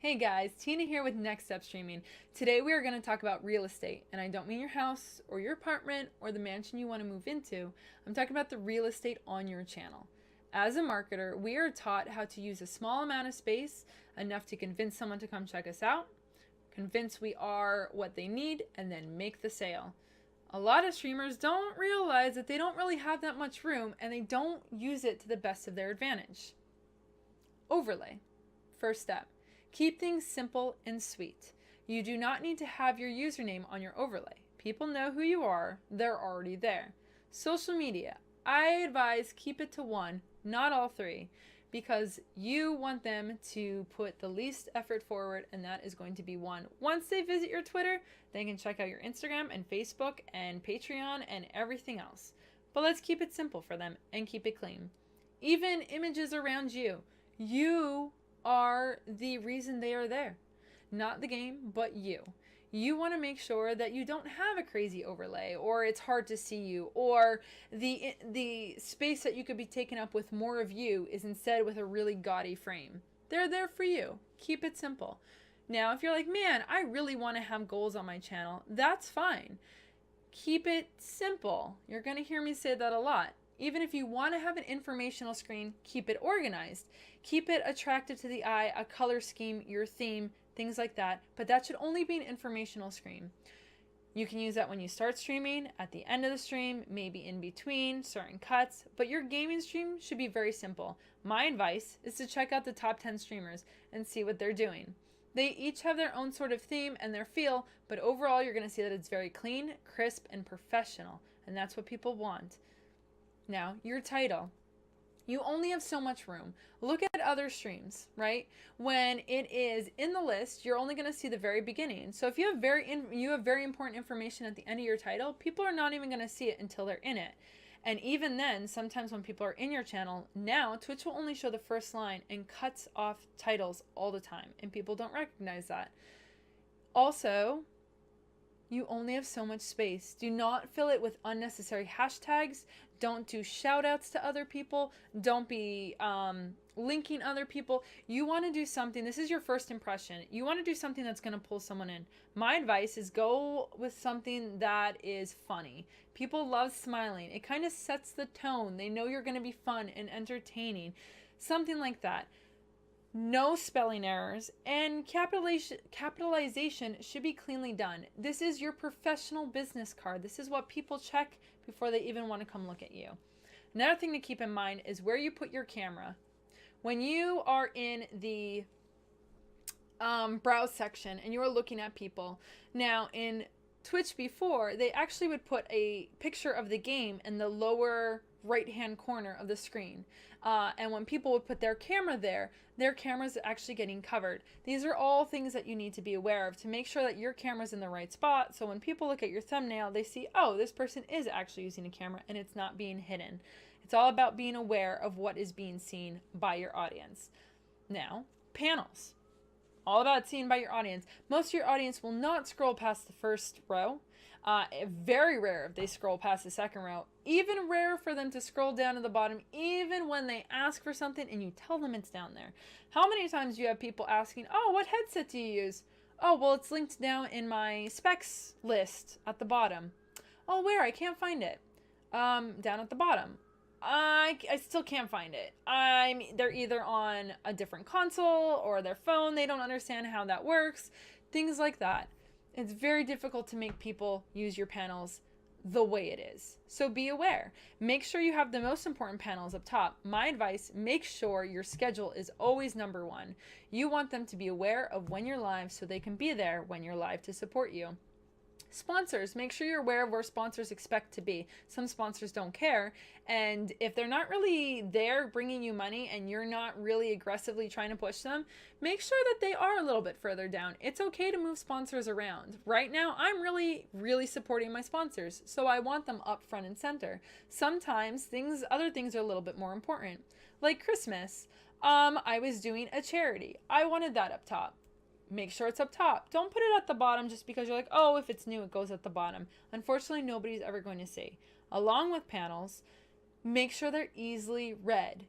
Hey guys, Tina here with Next Step Streaming. Today we are going to talk about real estate, and I don't mean your house or your apartment or the mansion you want to move into. I'm talking about the real estate on your channel. As a marketer, we are taught how to use a small amount of space, enough to convince someone to come check us out, convince we are what they need, and then make the sale. A lot of streamers don't realize that they don't really have that much room and they don't use it to the best of their advantage. Overlay. First step. Keep things simple and sweet. You do not need to have your username on your overlay. People know who you are, they're already there. Social media. I advise keep it to one, not all three, because you want them to put the least effort forward, and that is going to be one. Once they visit your Twitter, they can check out your Instagram and Facebook and Patreon and everything else. But let's keep it simple for them and keep it clean. Even images around you. You are the reason they are there. Not the game, but you. You want to make sure that you don't have a crazy overlay, or it's hard to see you, or the space that you could be taken up with more of you is instead with a really gaudy frame. They're there for you. Keep it simple. Now, if you're like, man, I really want to have goals on my channel, that's fine. Keep it simple. You're going to hear me say that a lot. Even if you want to have an informational screen, keep it organized. Keep it attractive to the eye, a color scheme, your theme, things like that. But that should only be an informational screen. You can use that when you start streaming, at the end of the stream, maybe in between, certain cuts. But your gaming stream should be very simple. My advice is to check out the top 10 streamers and see what they're doing. They each have their own sort of theme and their feel, but overall you're going to see that it's very clean, crisp, and professional. And that's what people want. Now, your title. You only have so much room. Look at other streams, right? When it is in the list, you're only going to see the very beginning. So if you have very important information at the end of your title, people are not even going to see it until they're in it. And even then, sometimes when people are in your channel, now Twitch will only show the first line and cuts off titles all the time, and people don't recognize that. Also, you only have so much space. Do not fill it with unnecessary hashtags. Don't do shout outs to other people. Don't be linking other people. You want to do something. This is your first impression. You want to do something that's going to pull someone in. My advice is go with something that is funny. People love smiling. It kind of sets the tone. They know you're going to be fun and entertaining. Something like that. No spelling errors, and capitalization should be cleanly done. This is your professional business card. This is what people check before they even want to come look at you. Another thing to keep in mind is where you put your camera. When you are in the browse section and you are looking at people, now in Twitch before, they actually would put a picture of the game in the lower right-hand corner of the screen. And when people would put their camera there, their camera's actually getting covered. These are all things that you need to be aware of to make sure that your camera's in the right spot. So when people look at your thumbnail, they see, oh, this person is actually using a camera and it's not being hidden. It's all about being aware of what is being seen by your audience. Now, panels. All about seen by your audience. Most of your audience will not scroll past the first row. Very rare if they scroll past the second row. Even rare for them to scroll down to the bottom, even when they ask for something and you tell them it's down there. How many times do you have people asking, oh, what headset do you use? Oh, well, it's linked down in my specs list at the bottom. Oh, where? I can't find it. Down at the bottom. I still can't find it. They're either on a different console or their phone. They don't understand how that works. Things like that. It's very difficult to make people use your panels the way it is. So be aware. Make sure you have the most important panels up top. My advice, make sure your schedule is always number one. You want them to be aware of when you're live so they can be there when you're live to support you. Sponsors, make sure you're aware of where sponsors expect to be. Some sponsors don't care, and if they're not really there bringing you money and you're not really aggressively trying to push them, make sure that they are a little bit further down. It's okay to move sponsors around. Right now, I'm really supporting my sponsors, so I want them up front and center. Sometimes other things are a little bit more important. Like Christmas, I was doing a charity. I wanted that up top. Make sure it's up top. Don't put it at the bottom just because you're like, oh, if it's new, it goes at the bottom. Unfortunately, nobody's ever going to see. Along with panels, make sure they're easily read.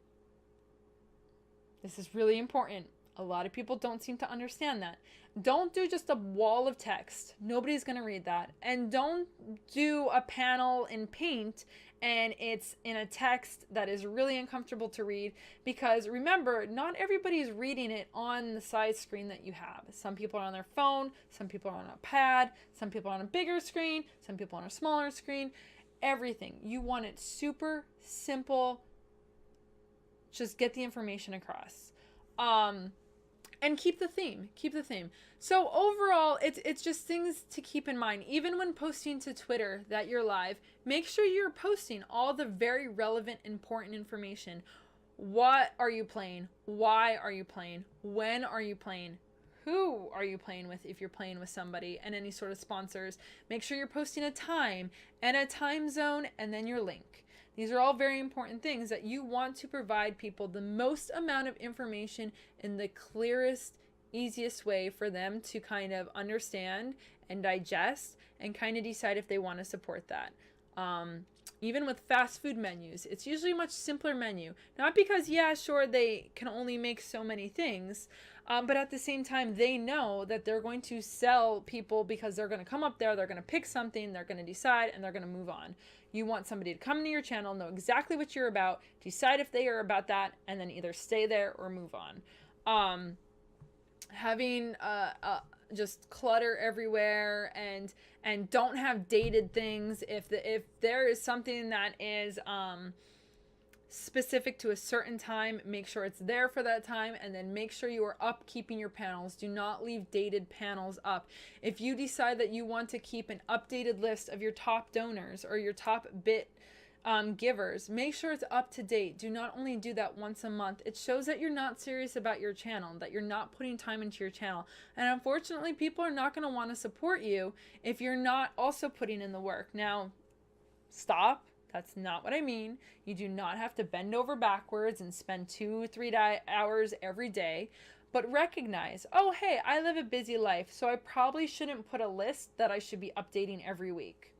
This is really important. A lot of people don't seem to understand that. Don't do just a wall of text. Nobody's going to read that. And don't do a panel in Paint and it's in a text that is really uncomfortable to read, because remember, not everybody is reading it on the size screen that you have. Some people are on their phone, some people are on a pad, some people are on a bigger screen, some people on a smaller screen. Everything. You want it super simple. Just get the information across. And keep the theme. Keep the theme. So overall, it's just things to keep in mind. Even when posting to Twitter that you're live, make sure you're posting all the very relevant, important information. What are you playing? Why are you playing? When are you playing? Who are you playing with if you're playing with somebody, and any sort of sponsors. Make sure you're posting a time and a time zone and then your link. These are all very important things that you want to provide people the most amount of information in the clearest, easiest way for them to kind of understand and digest and kind of decide if they want to support that. Even with fast food menus, it's usually a much simpler menu. Not because, yeah, sure, they can only make so many things, but at the same time, they know that they're going to sell people because they're going to come up there, they're going to pick something, they're going to decide, and they're going to move on. You want somebody to come to your channel, know exactly what you're about, decide if they are about that, and then either stay there or move on. Having just clutter everywhere and don't have dated things. If there is something that is specific to a certain time, make sure it's there for that time, and then make sure you are upkeeping your panels. Do not leave dated panels up. If you decide that you want to keep an updated list of your top donors or your top bit givers, make sure it's up to date. Do not only do that once a month. It shows that you're not serious about your channel, that you're not putting time into your channel. And unfortunately, people are not going to want to support you if you're not also putting in the work. Now, stop. That's not what I mean. You do not have to bend over backwards and spend 2-3 hours every day. But recognize, oh, hey, I live a busy life, so I probably shouldn't put a list that I should be updating every week.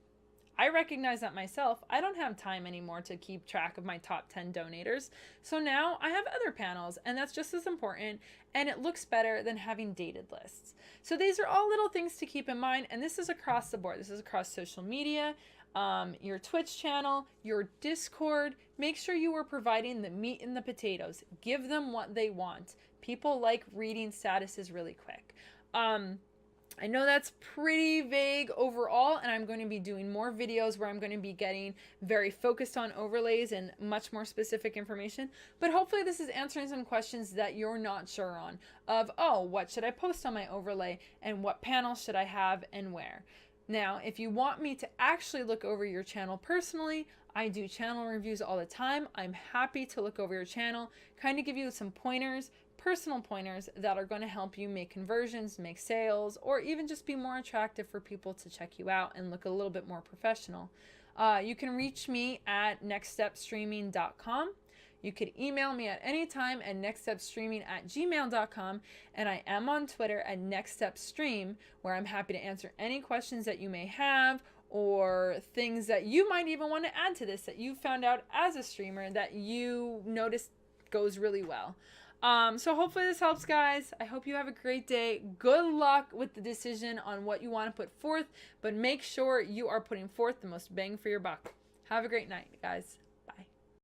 I recognize that myself. I don't have time anymore to keep track of my top 10 donators. So now I have other panels, and that's just as important, and it looks better than having dated lists. So these are all little things to keep in mind, and this is across the board. This is across social media, your Twitch channel, your Discord. Make sure you are providing the meat and the potatoes. Give them what they want. People like reading statuses really quick. I know that's pretty vague overall, and I'm going to be doing more videos where I'm going to be getting very focused on overlays and much more specific information. But hopefully this is answering some questions that you're not sure on of, oh, what should I post on my overlay, and what panel should I have and where. Now, if you want me to actually look over your channel personally, I do channel reviews all the time. I'm happy to look over your channel, kind of give you some pointers, personal pointers that are going to help you make conversions, make sales, or even just be more attractive for people to check you out and look a little bit more professional. You can reach me at nextstepstreaming.com. You could email me at any time at nextstepstreaming@gmail.com, and I am on Twitter at nextstepstream, where I'm happy to answer any questions that you may have, or things that you might even want to add to this that you found out as a streamer that you noticed goes really well. So hopefully this helps, guys. I hope you have a great day. Good luck with the decision on what you want to put forth, but make sure you are putting forth the most bang for your buck. Have a great night, guys.